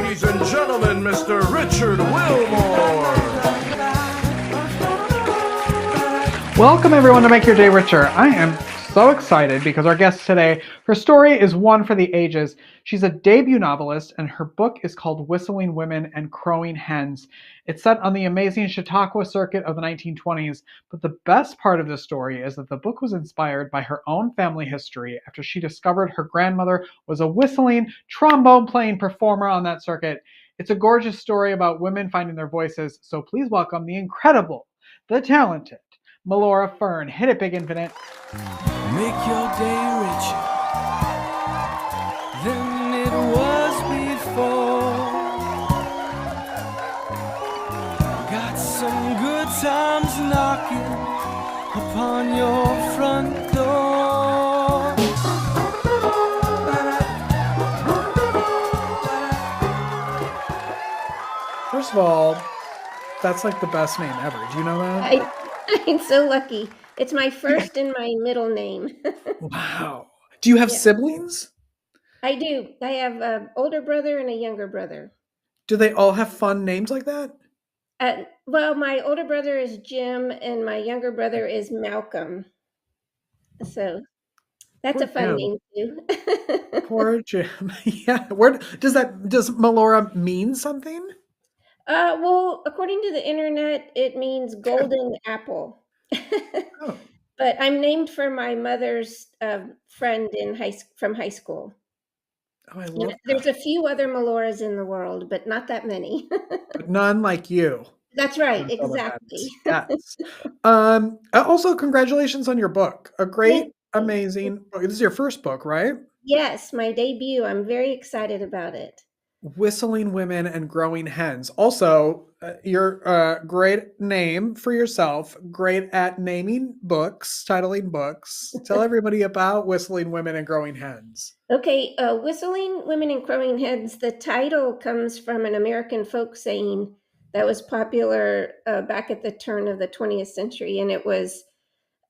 Ladies and gentlemen, Mr. Richard Wilmore. Welcome everyone to Make Your Day Richer. I am so excited because our guest today, her story is one for the ages. She's a debut novelist and her book is called Whistling Women and Crowing Hens. It's set on the amazing Chautauqua Circuit of the 1920s, but the best part of this story is that the book was inspired by her own family history after she discovered her grandmother was a whistling, trombone-playing performer on that circuit. It's a gorgeous story about women finding their voices, so please welcome the incredible, the talented, Melora Fern. Hit it, Big Infinite. Make your day richer than it was before. Got some good times knocking upon your front door. First of all, that's like the best name ever. Do you know that? I'm so lucky. It's my first and my middle name. Wow. Do you have siblings? I do. I have an older brother and a younger brother. Do they all have fun names like that? Well, my older brother is Jim and my younger brother is Malcolm. So that's Poor a fun Jim. name too. Poor Jim. Yeah. Where does Melora mean something? Well, according to the internet, it means golden apple. Oh. But I'm named for my mother's friend from high school. Oh, I love There's that. a few other Meloras in the world, but not that many. But none like you. That's right, That's all that exactly. matters. Yes. Also, congratulations on your book. A great, amazing book. This is your first book, right? Yes, my debut. I'm very excited about it. Whistling Women and Crowing Hens. Also, your great name for yourself. Great at naming books, titling books. Tell everybody about Whistling Women and Crowing Hens. Okay, Whistling Women and Crowing Hens, the title comes from an American folk saying that was popular back at the turn of the 20th century, and it was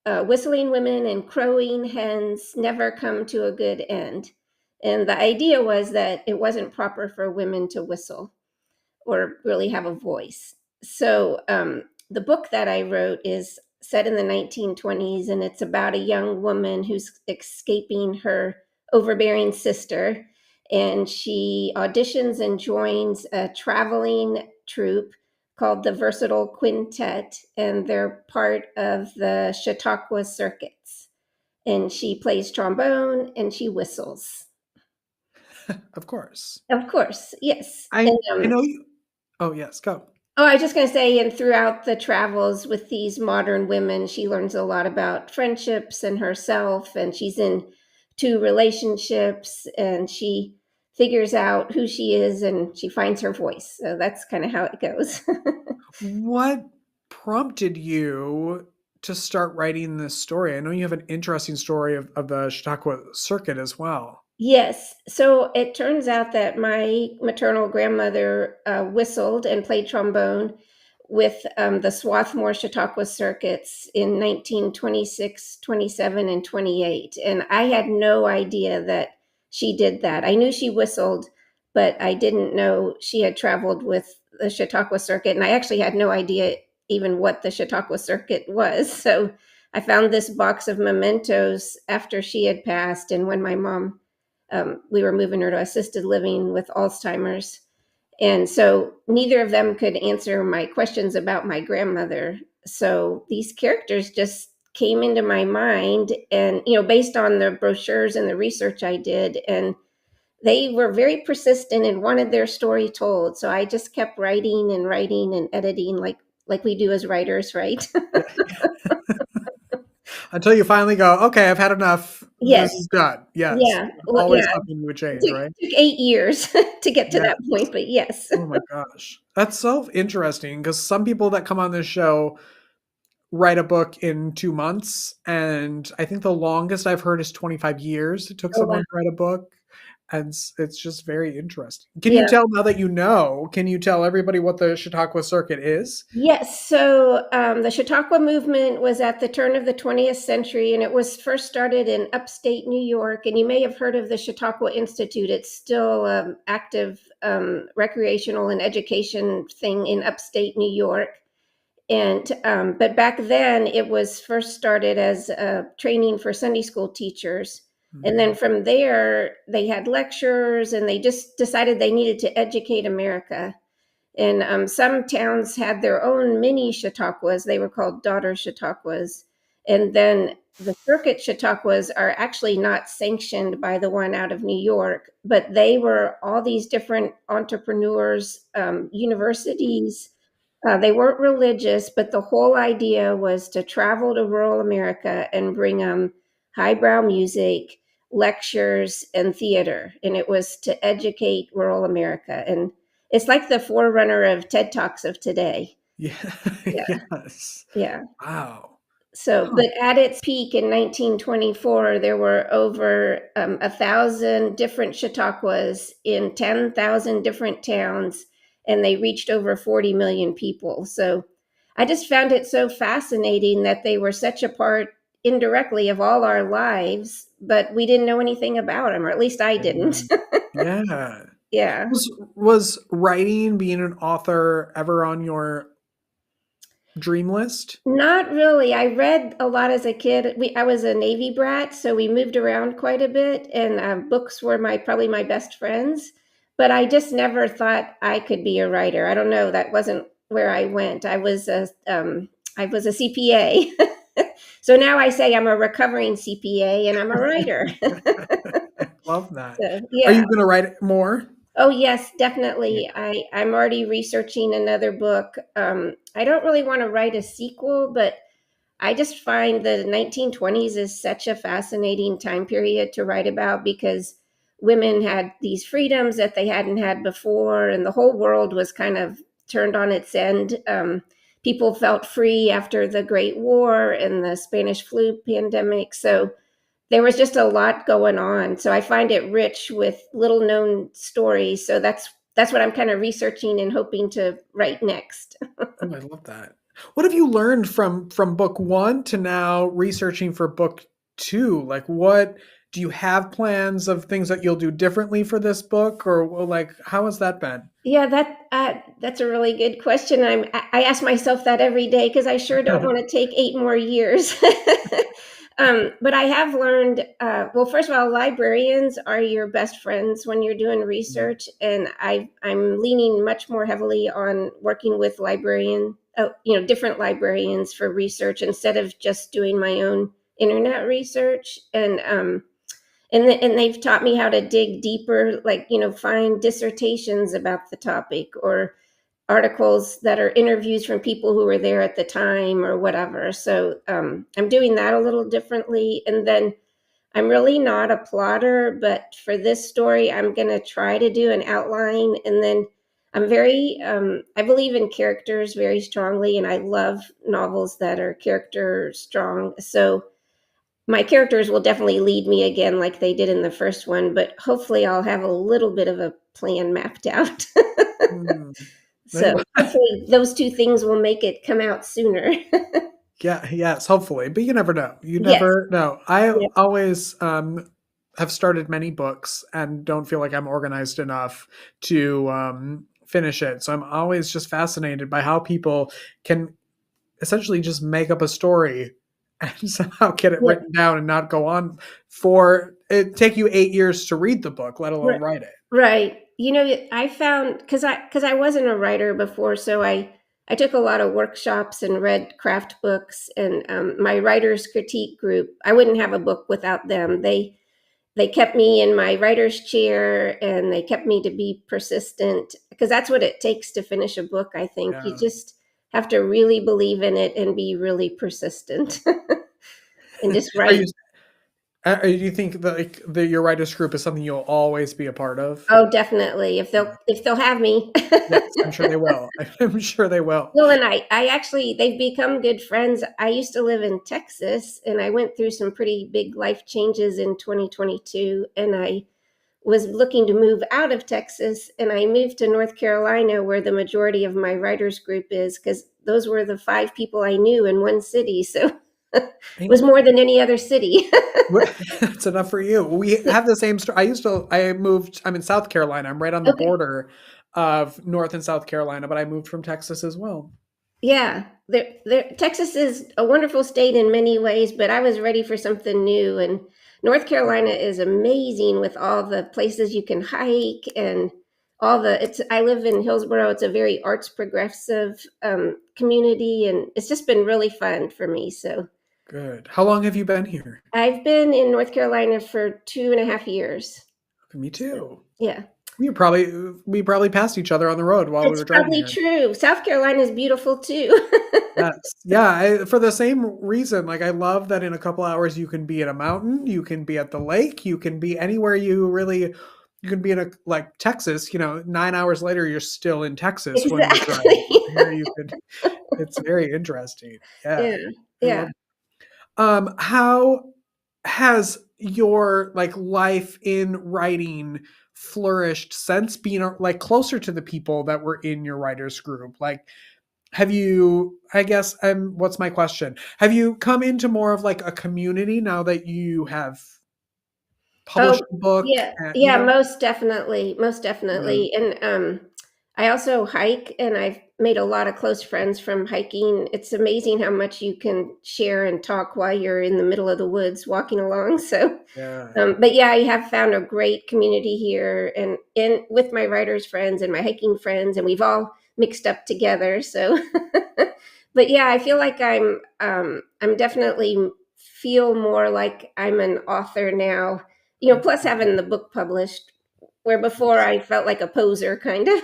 whistling women and crowing hens never come to a good end. And the idea was that it wasn't proper for women to whistle or really have a voice. So the book that I wrote is set in the 1920s, and it's about a young woman who's escaping her overbearing sister. And she auditions and joins a traveling troupe called the Versatile Quintet, and they're part of the Chautauqua Circuits. And she plays trombone and she whistles. Of course. Of course, yes. I know you. Oh, yes, go. Oh, I was just going to say, and throughout the travels with these modern women, she learns a lot about friendships and herself, and she's in 2 relationships, and she figures out who she is, and she finds her voice. So that's kind of how it goes. What prompted you to start writing this story? I know you have an interesting story of the Chautauqua Circuit as well. Yes. So it turns out that my maternal grandmother whistled and played trombone with the Swarthmore Chautauqua Circuits in 1926, 27, and 28. And I had no idea that she did that. I knew she whistled, but I didn't know she had traveled with the Chautauqua Circuit. And I actually had no idea even what the Chautauqua Circuit was. So I found this box of mementos after she had passed. And when my mom we were moving her to assisted living with Alzheimer's. And so neither of them could answer my questions about my grandmother. So these characters just came into my mind and, based on the brochures and the research I did, and they were very persistent and wanted their story told. So I just kept writing and editing like we do as writers, right? Until you finally go, okay, I've had enough. Yes. This is done. Yes. Yeah. Well, Always yeah. something would change, It right? took 8 years to get to that point, but yes. Oh my gosh. That's so interesting because some people that come on this show write a book in 2 months. And I think the longest I've heard is 25 years it took Oh, wow. someone to write a book. And it's just very interesting. Can you Yeah. tell, now that you know, can you tell everybody what the Chautauqua Circuit is? Yes. So the Chautauqua movement was at the turn of the 20th century, and it was first started in upstate New York. And you may have heard of the Chautauqua Institute. It's still active recreational and education thing in upstate New York. And but back then it was first started as training for Sunday school teachers. And then from there, they had lectures, and they just decided they needed to educate America. And some towns had their own mini Chautauquas. They were called daughter Chautauquas. And then the circuit Chautauquas are actually not sanctioned by the one out of New York, but they were all these different entrepreneurs, universities. They weren't religious, but the whole idea was to travel to rural America and bring highbrow music, lectures, and theater. And it was to educate rural America. And it's like the forerunner of TED Talks of today. Yeah. Yeah. Yes. Yeah. Wow. So, Huh. but at its peak in 1924, there were over 1,000 different Chautauquas in 10,000 different towns, and they reached over 40 million people. So I just found it so fascinating that they were such a part indirectly of all our lives, but we didn't know anything about them, or at least I didn't. Yeah. Yeah. Yeah. Was writing, being an author, ever on your dream list? Not really. I read a lot as a kid. I was a Navy brat, so we moved around quite a bit, and books were probably my best friends. But I just never thought I could be a writer. I don't know. That wasn't where I went. I was a CPA. So now I say I'm a recovering CPA and I'm a writer. Love that. So, Are yeah. you going to write more? Oh yes, Yeah. definitely. I'm already researching another book. I don't really want to write a sequel, but I just find the 1920s is such a fascinating time period to write about because women had these freedoms that they hadn't had before, and the whole world was kind of turned on its end. People felt free after the Great War and the Spanish flu pandemic. So there was just a lot going on. So I find it rich with little known stories. So that's what I'm kind of researching and hoping to write next. Oh, I love that. What have you learned from book one to now researching for book two? Like, what do you have plans of things that you'll do differently for this book, or well, like, how has that been? Yeah, that's a really good question. I ask myself that every day because I sure don't want to take 8 more years. But I have learned. Well, first of all, librarians are your best friends when you're doing research, and I'm leaning much more heavily on working with different librarians for research instead of just doing my own internet research. And they've taught me how to dig deeper, like find dissertations about the topic or articles that are interviews from people who were there at the time or whatever. So I'm doing that a little differently. And then I'm really not a plotter, but for this story I'm going to try to do an outline. And then I believe in characters very strongly, and I love novels that are character strong. So my characters will definitely lead me again like they did in the first one, but hopefully I'll have a little bit of a plan mapped out. Hmm. So hopefully those two things will make it come out sooner. Yeah, yes, hopefully, but you never know. You Yes. never know. I Yeah. always have started many books and don't feel like I'm organized enough to finish it. So I'm always just fascinated by how people can essentially just make up a story and somehow get it Yeah. written down and not go on for it take you 8 years to read the book, let alone Right. write it. Right. I found because I wasn't a writer before, so I took a lot of workshops and read craft books, and my writer's critique group. I wouldn't have a book without them. They kept me in my writer's chair, and they kept me to be persistent because that's what it takes to finish a book. I think you Yeah. just have to really believe in it and be really persistent and just Are write. you do you think that like your writers group is something you'll always be a part of? Oh, definitely. If they'll have me. Yes, I'm sure they will. I'm sure they will. Well, and I actually they've become good friends. I used to live in Texas, and I went through some pretty big life changes in 2022, and I was looking to move out of Texas, and I moved to North Carolina, where the majority of my writers group is, because those were the 5 people I knew in one city. So it was more than any other city. That's enough for you. We have the same story. I'm in South Carolina. I'm right on the Okay. border of North and South Carolina, but I moved from Texas as well. Yeah, Texas is a wonderful state in many ways, but I was ready for something new. And North Carolina is amazing with all the places you can hike and all the. I live in Hillsborough. It's a very arts progressive community, and it's just been really fun for me. So Good. How long have you been here? I've been in North Carolina for 2.5 years. Me too. Yeah. We probably passed each other on the road while we It's were driving probably here. true. South Carolina is beautiful too. Yes. Yeah. For the same reason, like I love that in a couple hours you can be at a mountain, you can be at the lake, you can be anywhere you can be in like Texas, 9 hours later, you're still in Texas when you're driving. Exactly. Here it's very interesting. Yeah. Yeah. I Yeah. love how has your like life in writing flourished since being like closer to the people that were in your writers group? Like, have you, I guess, what's my question? Have you come into more of like a community now that you have Oh, published a book? yeah. Yeah, most definitely. Most Yeah. definitely. And I also hike, and I've made a lot of close friends from hiking. It's amazing how much you can share and talk while you're in the middle of the woods walking along. So Yeah. but yeah, I have found a great community here, and in with my writers friends and my hiking friends, and we've all mixed up together. So, but yeah, I feel like I'm definitely feel more like I'm an author now. Plus having the book published, where before I felt like a poser, kind of.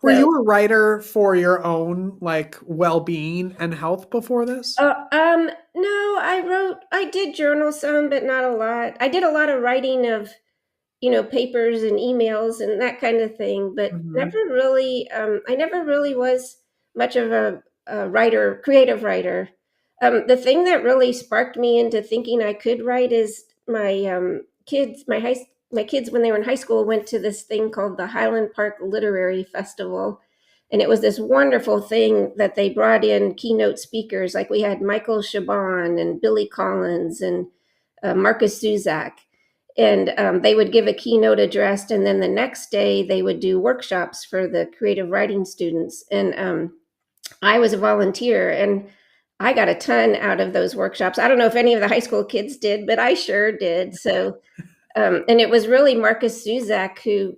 Were So, you a writer for your own like well-being and health before this? no, I did journal some, but not a lot. I did a lot of writing of papers and emails and that kind of thing, but Mhm. never really, I never really was much of a writer, creative writer. The thing that really sparked me into thinking I could write is my kids, my kids, when they were in high school, went to this thing called the Highland Park Literary Festival. And it was this wonderful thing that they brought in keynote speakers. Like we had Michael Chabon and Billy Collins and Marcus Zuzak, and they would give a keynote address, and then the next day they would do workshops for the creative writing students. And I was a volunteer, and I got a ton out of those workshops. I don't know if any of the high school kids did, but I sure did. So and it was really Marcus Zuzak who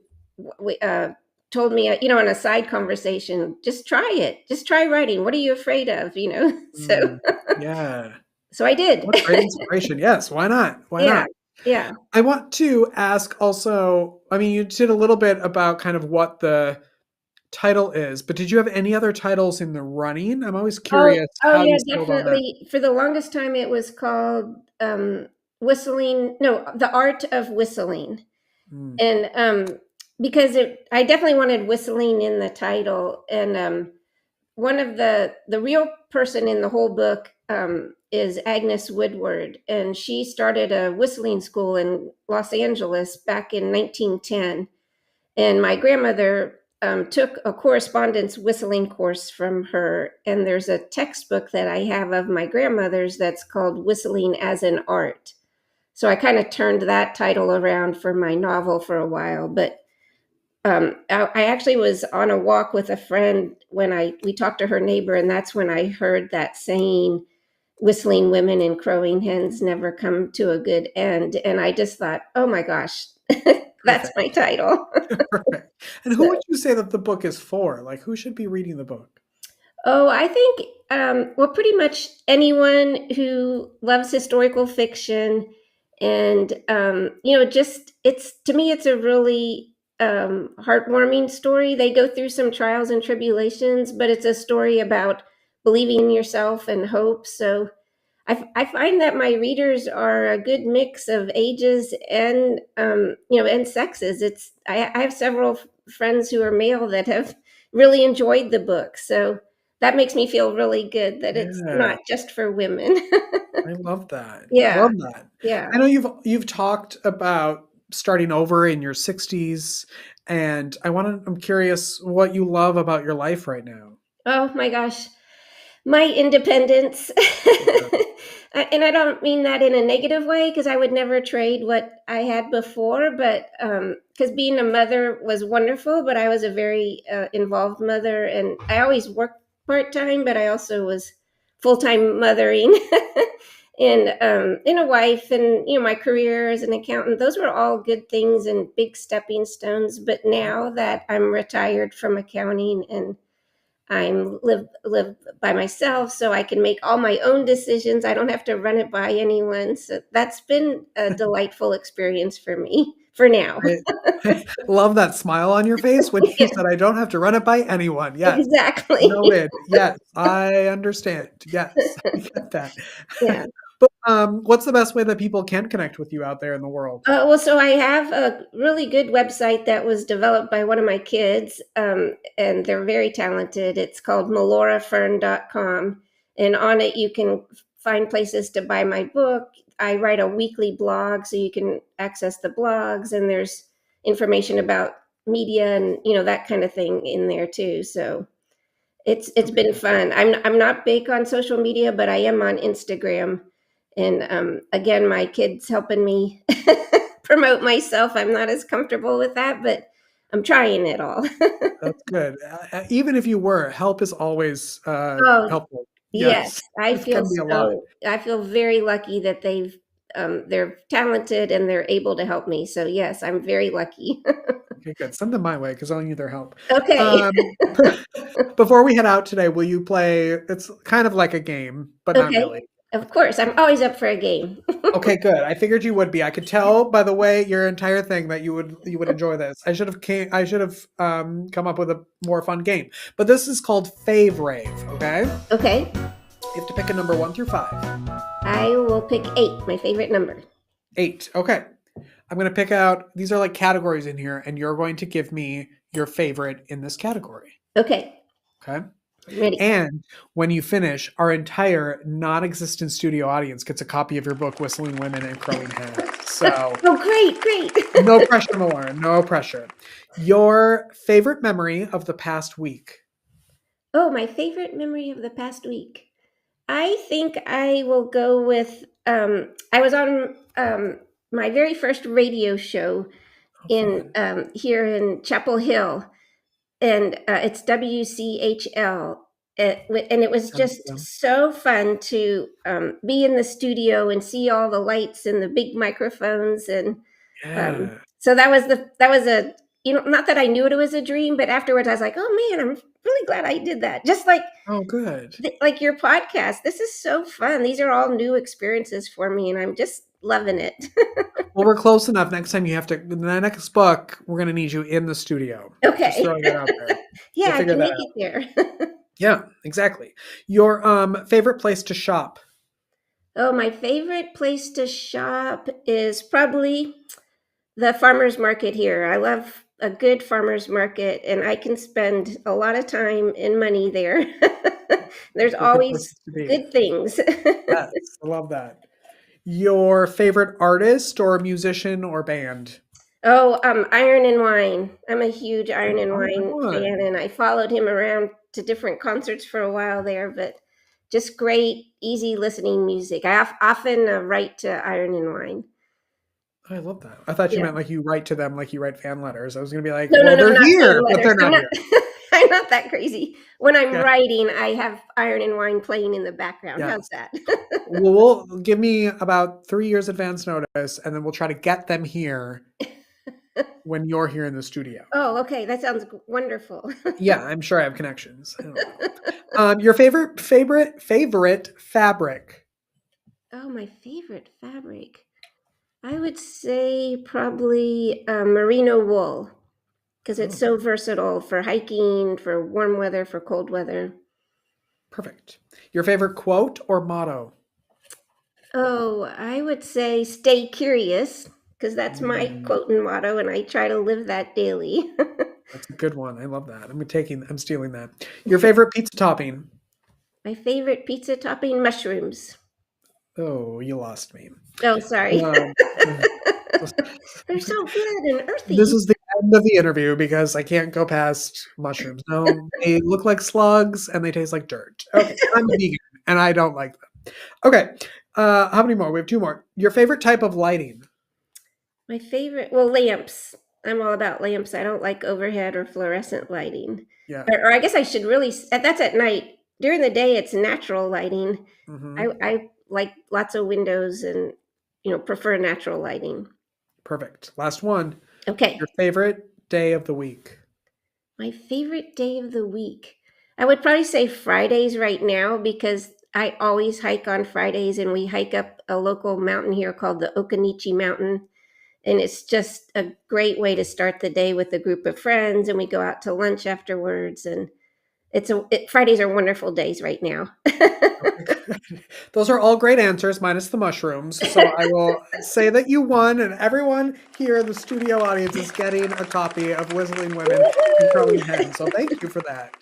told me, in a side conversation, just try it, just try writing, what are you afraid of, so Mm. Yeah. so I did. What great inspiration. Yes, why not? Why Yeah. not? Yeah. I want to ask also, I mean, you did a little bit about kind of what the title is, but did you have any other titles in the running? I'm always Oh, curious oh how you yeah, settled on that. definitely. For the longest time, it was called whistling. No, the art of whistling, Mm, and because I definitely wanted whistling in the title. And one of the real person in the whole book is Agnes Woodward, and she started a whistling school in Los Angeles back in 1910. And my grandmother took a correspondence whistling course from her. And there's a textbook that I have of my grandmother's that's called Whistling as an Art. So I kind of turned that title around for my novel for a while. But I actually was on a walk with a friend when we talked to her neighbor, and that's when I heard that saying, "Whistling women and crowing hens never come to a good end." And I just thought, oh my gosh, that's my perfect. title. Perfect. And who would you say that the book is for? Like, who should be reading the book? Oh, I think, well, pretty much anyone who loves historical fiction. And, just, to me, it's a really heartwarming story. They go through some trials and tribulations, but it's a story about believing in yourself and hope. So I find that my readers are a good mix of ages and, and sexes. I have several friends who are male that have really enjoyed the book. So that makes me feel really good that it's Yeah, not just for women. I love that. Yeah, Love that. yeah. I know you've talked about starting over in your 60s, and I'm curious what you love about your life right now. Oh my gosh, my independence. And I don't mean that in a negative way because I would never trade what I had before, but because being a mother was wonderful, but I was a very involved mother, and I always worked part time, but I also was full time mothering. And a wife, and my career as an accountant, those were all good things and big stepping stones. But now that I'm retired from accounting and I'm live by myself, so I can make all my own decisions. I don't have to run it by anyone. So that's been a delightful experience for me for now. I love that smile on your face when you said, "I don't have to run it by anyone." Yes. Exactly. Noted. Yes, I understand. Yes, I get that. Yeah. But, what's the best way that people can connect with you out there in the world? Well, so I have a really good website that was developed by one of my kids, and they're very talented. It's called melorafern.com. And on it, you can find places to buy my book. I write a weekly blog, so you can access the blogs, and there's information about media and that kind of thing in there too. So it's been fun. I'm not big on social media, but I am on Instagram. And again, my kid's helping me promote myself. I'm not as comfortable with that, but I'm trying it all. That's good. Even if you were, help is always, Oh, helpful. yes. Yes, it can be a lot. I feel very lucky that they're talented and they're able to help me. So yes, I'm very lucky. Okay, good. Send them my way because I'll need their help. Okay. Before we head out today, will you play? It's kind of like a game, but not Okay. really. Of course, I'm always up for a game. Okay, good. I figured you would be. I could tell by the way your entire thing that you would enjoy this. I should have come up with a more fun game. But this is called Fave Rave, okay? Okay. You have to pick a number 1 through 5. I will pick 8, my favorite number. 8. Okay. I'm going to pick out, these are like categories in here, and you're going to give me your favorite in this category. Okay. Okay. Ready. And when you finish, our entire non-existent studio audience gets a copy of your book, Whistling Women and Crowing Hens. So, Oh, great. no pressure, Melora. No pressure. Your favorite memory of the past week? Oh, my favorite memory of the past week. I think I will go with I was on my very first radio show in here in Chapel Hill, and it's WCHL. And it was just so fun to be in the studio and see all the lights and the big microphones, and so that was a not that I knew it was a dream, but afterwards I was like, oh man, I'm really glad I did that. Just like good. Like your podcast, this is so fun. These are all new experiences for me, and I'm just loving it. Well, we're close enough. Next time you have to, the next book, we're going to need you in the studio. Okay. Just throwing it out there. Yeah, I can make out. it there. Yeah, exactly. Your favorite place to shop? Oh, my favorite place to shop is probably the farmer's market here. I love a good farmer's market, and I can spend a lot of time and money there. There's always good things. Yes, I love that. Your favorite artist or musician or band? Oh, Iron and Wine. I'm a huge Iron and Wine fan, and I followed him around to different concerts for a while there, but just great, easy listening music. I often write to Iron and Wine. I love that. I thought you meant like you write to them like you write fan letters. I was going to be like, no, they're here, but they're not here. I'm not that crazy. When I'm writing, I have Iron and Wine playing in the background. Yeah. How's that? Well, give me about 3 years advance notice, and then we'll try to get them here when you're here in the studio. Oh, okay. That sounds wonderful. Yeah, I'm sure I have connections. I don't know. Your favorite fabric? Oh, my favorite fabric. I would say probably merino wool, because it's so versatile for hiking, for warm weather, for cold weather. Perfect. Your favorite quote or motto? Oh, I would say stay curious, because that's my quote and motto, and I try to live that daily. That's a good one. I love that. I'm stealing that. Your favorite pizza topping? My favorite pizza topping, mushrooms. Oh, you lost me. Oh, sorry. They're so good and earthy. This is the end of the interview because I can't go past mushrooms. No, they look like slugs and they taste like dirt. Okay, I'm a vegan and I don't like them. Okay, how many more? We have 2 more. Your favorite type of lighting? My favorite, well, lamps. I'm all about lamps. I don't like overhead or fluorescent lighting. Yeah. Or I guess I should really, that's at night. During the day, it's natural lighting. Mm-hmm. I like lots of windows and, prefer natural lighting. Perfect. Last one. Okay. Your favorite day of the week? My favorite day of the week. I would probably say Fridays right now because I always hike on Fridays and we hike up a local mountain here called the Okanichi Mountain. And it's just a great way to start the day with a group of friends, and we go out to lunch afterwards. And Fridays are wonderful days right now. Those are all great answers, minus the mushrooms. So I will say that you won, and everyone here in the studio audience is getting a copy of Whistling Women and Crowing Hens. So thank you for that.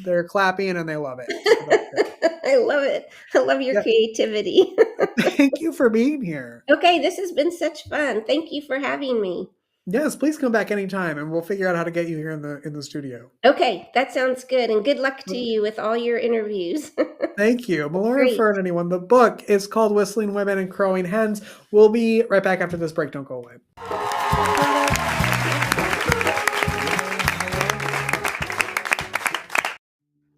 They're clapping and they love it. So that's great. I love it. I love your creativity. Thank you for being here. Okay, this has been such fun. Thank you for having me. Yes, please come back anytime and we'll figure out how to get you here in the studio. Okay, that sounds good. And good luck to you with all your interviews. Thank you. Melora Great. Fern, anyone. The book is called Whistling Women and Crowing Hens. We'll be right back after this break. Don't go away.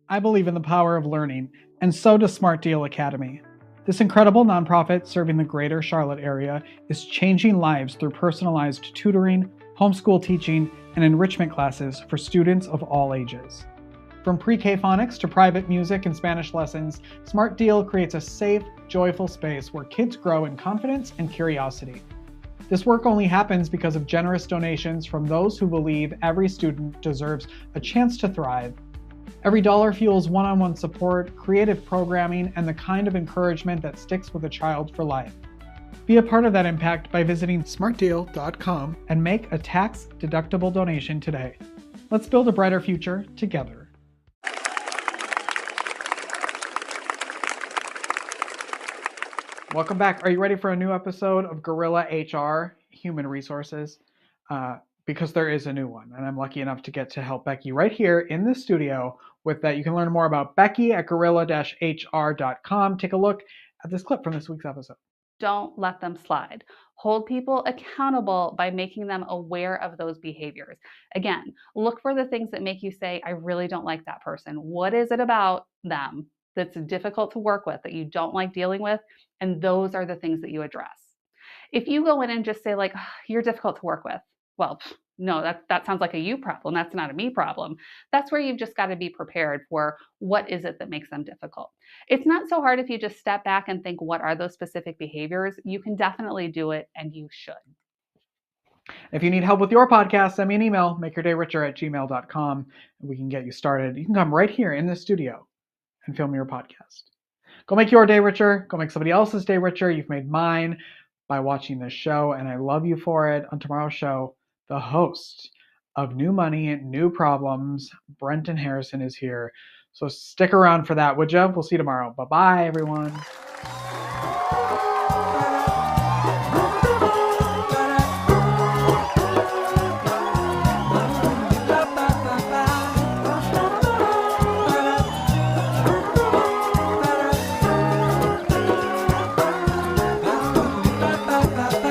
I believe in the power of learning, and so does Smart Deal Academy. This incredible nonprofit serving the greater Charlotte area is changing lives through personalized tutoring, homeschool teaching, and enrichment classes for students of all ages. From pre-K phonics to private music and Spanish lessons, Smart Deal creates a safe, joyful space where kids grow in confidence and curiosity. This work only happens because of generous donations from those who believe every student deserves a chance to thrive. Every dollar fuels one-on-one support, creative programming, and the kind of encouragement that sticks with a child for life. Be a part of that impact by visiting smartdeal.com and make a tax-deductible donation today. Let's build a brighter future together. Welcome back. Are you ready for a new episode of Gorilla HR Human Resources? Because there is a new one, and I'm lucky enough to get to help Becky right here in the studio with that. You can learn more about Becky at gorilla-hr.com. Take a look at this clip from this week's episode. Don't let them slide. Hold people accountable by making them aware of those behaviors. Again, look for the things that make you say, I really don't like that person. What is it about them that's difficult to work with, that you don't like dealing with? And those are the things that you address. If you go in and just say like, oh, you're difficult to work with, well, no, that sounds like a you problem. That's not a me problem. That's where you've just got to be prepared for what is it that makes them difficult. It's not so hard if you just step back and think, what are those specific behaviors? You can definitely do it, and you should. If you need help with your podcast, send me an email, makeyourdayricher@gmail.com, and we can get you started. You can come right here in the studio and film your podcast. Go make your day richer. Go make somebody else's day richer. You've made mine by watching this show, and I love you for it. On tomorrow's show, the host of New Money, New Problems, Brenton Harrison, is here. So stick around for that, would you? We'll see you tomorrow. Bye-bye, everyone.